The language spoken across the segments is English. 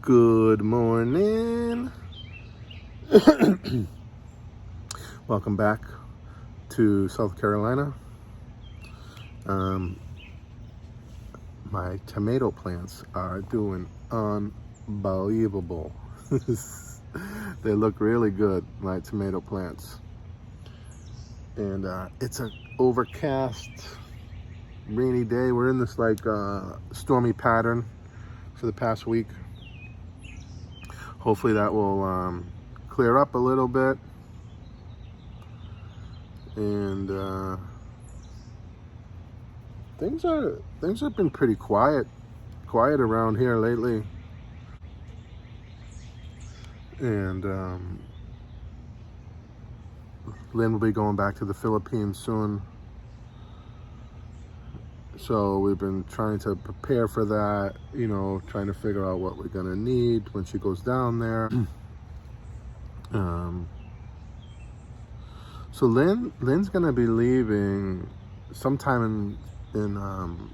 Good morning. Welcome back to South Carolina. My tomato plants are doing unbelievable. They look really good, my tomato plants. And it's an overcast, rainy day. We're in this like stormy pattern for the past week. Hopefully that will clear up a little bit. And things have been pretty quiet around here lately. And Lynn will be going back to the Philippines soon. So we've been trying to prepare for that, trying to figure out what we're gonna need when she goes down there. So Lynn's gonna be leaving sometime in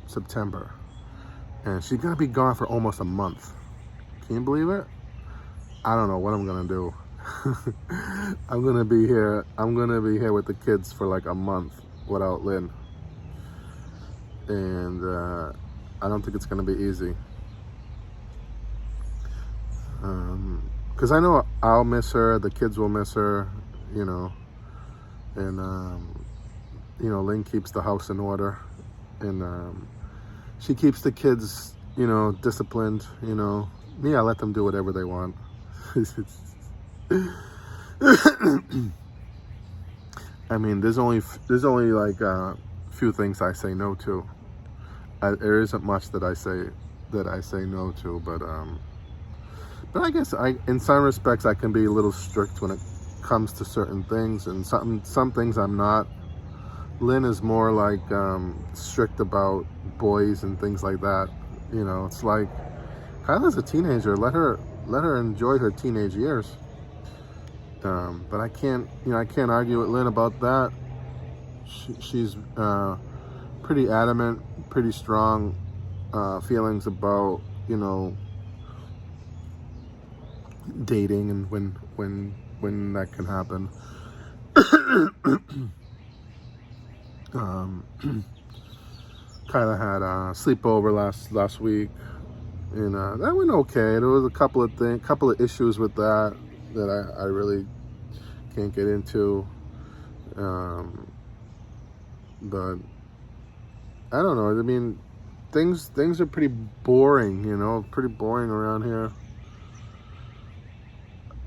September, and she's gonna be gone for almost a month. Can you believe it? I don't know what I'm gonna do. I'm gonna be here with the kids for like a month without Lynn. And I don't think it's going to be easy. Because I know I'll miss her, the kids will miss her, and, Lynn keeps the house in order, and she keeps the kids, disciplined, Me, I let them do whatever they want. I mean, there's only like few things I say no to. There isn't much that I say no to, but I guess in some respects I can be a little strict when it comes to certain things, and some things I'm not. Lynn is more like strict about boys and things like that. It's like Kyla's a teenager. Let her enjoy her teenage years. But I can't argue with Lynn about that. She's pretty adamant, pretty strong feelings about dating and when that can happen. Kyla had a sleepover last week, and that went okay. There was a couple of issues with that I really can't get into. But I don't know. I mean, things are pretty boring, pretty boring around here.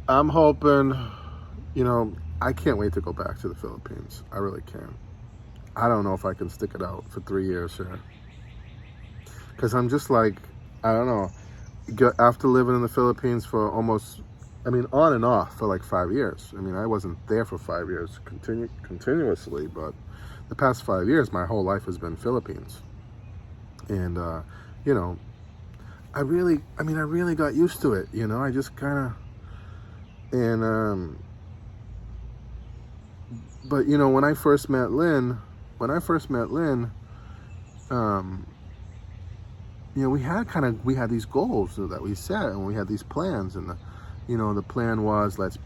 I'm hoping, I can't wait to go back to the Philippines. I really can. I don't know if I can stick it out for 3 years here. Because I'm just like, I don't know. After living in the Philippines for almost, on and off for like 5 years. I wasn't there for 5 years continuously, but the past 5 years, my whole life has been Philippines. And, I really got used to it, I just kind of, and, but, when I first met Lynn, we had these goals that we set, and we had these plans, and the plan was, let's,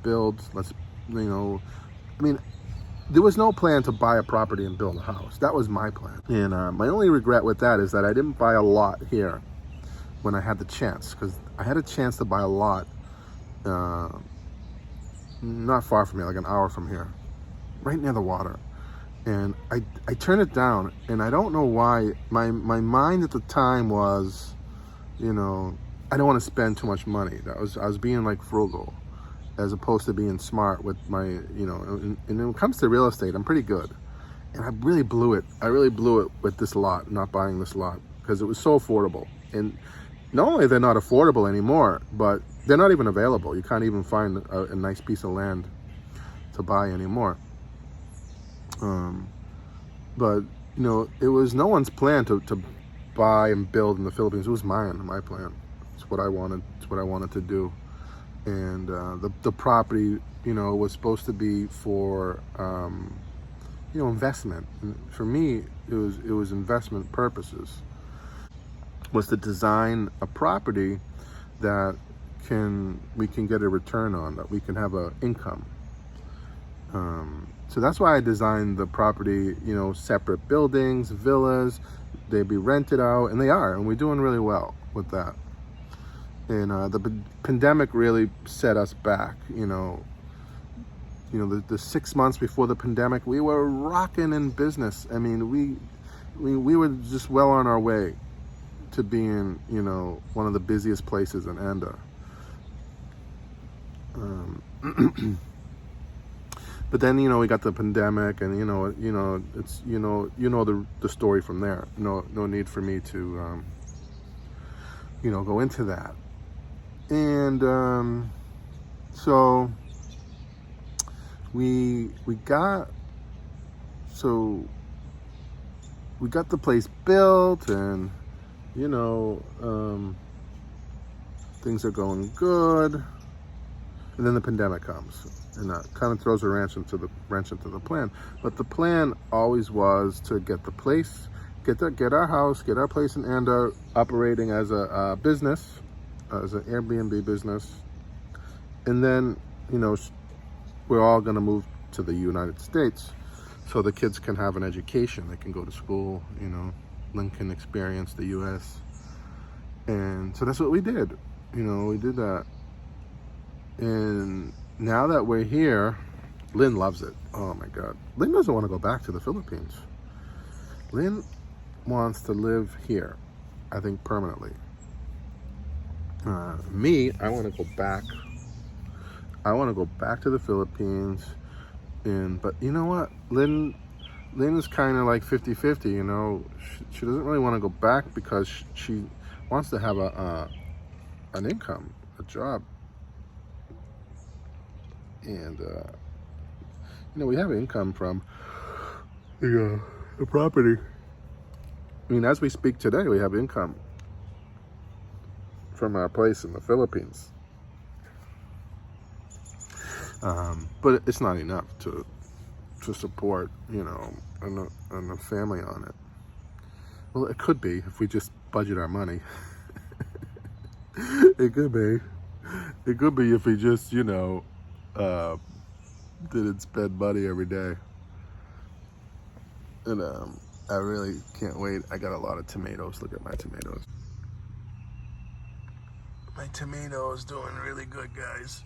there was no plan to buy a property and build a house. That was my plan. And my only regret with that is that I didn't buy a lot here when I had the chance, because I had a chance to buy a lot not far from here, like an hour from here, right near the water. And I turned it down, and I don't know why. My mind at the time was, I don't want to spend too much money. I was being like frugal, as opposed to being smart with my, and when it comes to real estate, I'm pretty good. And I really blew it. With this lot, not buying this lot, because it was so affordable. And not only they're not affordable anymore, but they're not even available. You can't even find a nice piece of land to buy anymore. But, it was no one's plan to buy and build in the Philippines. It was my plan. It's what I wanted. It's what I wanted to do. And the property, was supposed to be for, investment. And for me, it was investment purposes. Was to design a property that can get a return on, that we can have a income. So that's why I designed the property, separate buildings, villas. They'd be rented out, and they are, and we're doing really well with that. And the pandemic really set us back. The 6 months before the pandemic, we were rocking in business. I mean, we were just well on our way to being, one of the busiest places in Anda. But then, we got the pandemic, and it's the story from there. No need for me to go into that. And so we got the place built, and things are going good. And then the pandemic comes, and that kind of throws a wrench into the plan. But the plan always was to get the place, get our house, get our place in Anda operating as a business, as an Airbnb business. And then, we're all going to move to the United States so the kids can have an education. They can go to school, LYN can experience the US. And so that's what we did. We did that. And now that we're here, LYN loves it. Oh my God. LYN doesn't want to go back to the Philippines. LYN wants to live here, I think, permanently. Me, I want to go back. I want to go back to the Philippines. But you know what? LYN is kind of like 50-50, She doesn't really want to go back because she wants to have an income, a job. And, we have income from the property. I mean, as we speak today, we have income from our place in the Philippines. But it's not enough to support, and a family on it. Well, it could be if we just budget our money. It could be. It could be if we just, didn't spend money every day. And I really can't wait. I got a lot of tomatoes. Look at my tomatoes. My tomatoes doing really good, guys.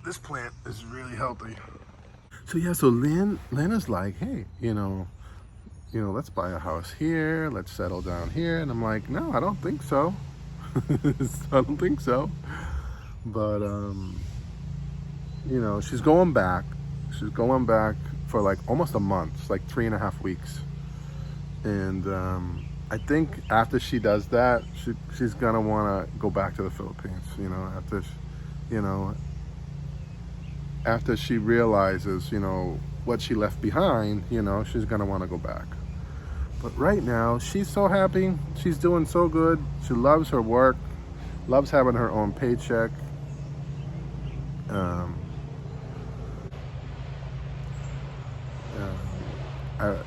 This plant is really healthy. So LYN is like, hey, let's buy a house here. Let's settle down here. And I'm like, no, I don't think so. I don't think so. But she's going back. She's going back for like almost a month. It's like 3.5 weeks. And I think after she does that, she's gonna want to go back to the Philippines. After she realizes, what she left behind, she's gonna want to go back. But right now, she's so happy. She's doing so good. She loves her work, loves having her own paycheck.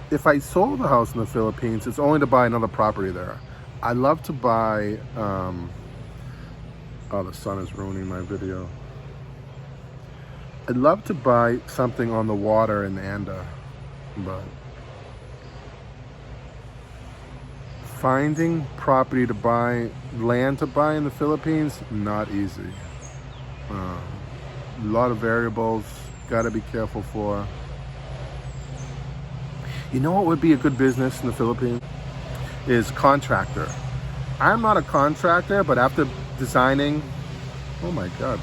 If I sold the house in the Philippines, it's only to buy another property there. I love to buy, oh, the sun is ruining my video. I'd love to buy something on the water in Anda, but finding property to buy, land to buy in the Philippines, not easy. A lot of variables, gotta be careful for. You know what would be a good business in the Philippines? Is contractor. I'm not a contractor, but after designing, oh my God.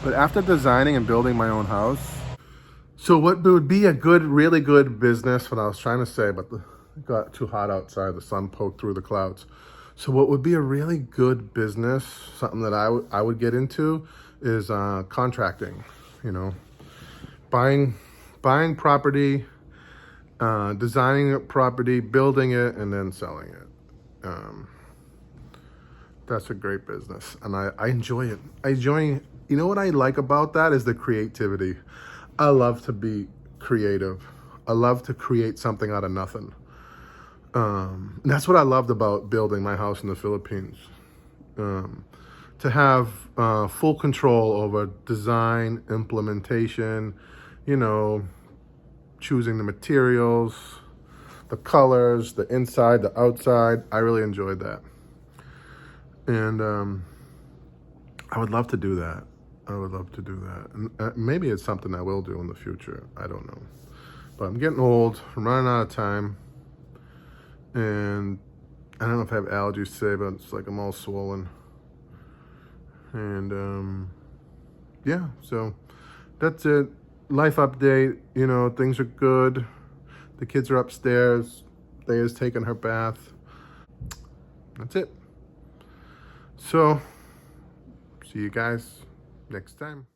But after designing and building my own house, so what would be a really good business, what I was trying to say, but it got too hot outside, the sun poked through the clouds. So what would be a really good business, something that I would get into, is contracting, buying property, designing a property, building it, and then selling it. That's a great business, and I enjoy it. You know what I like about that is the creativity. I love to be creative. I love to create something out of nothing. That's what I loved about building my house in the Philippines. To to have full control over design, implementation, you know, choosing the materials, the colors, the inside, the outside. I really enjoyed that. And I would love to do that. I would love to do that. And maybe it's something I will do in the future. I don't know. But I'm getting old. I'm running out of time. And I don't know if I have allergies today, but it's like I'm all swollen. And yeah, so that's it. Life update. You know, things are good. The kids are upstairs. Thea's taking her bath. That's it. So, see you guys next time.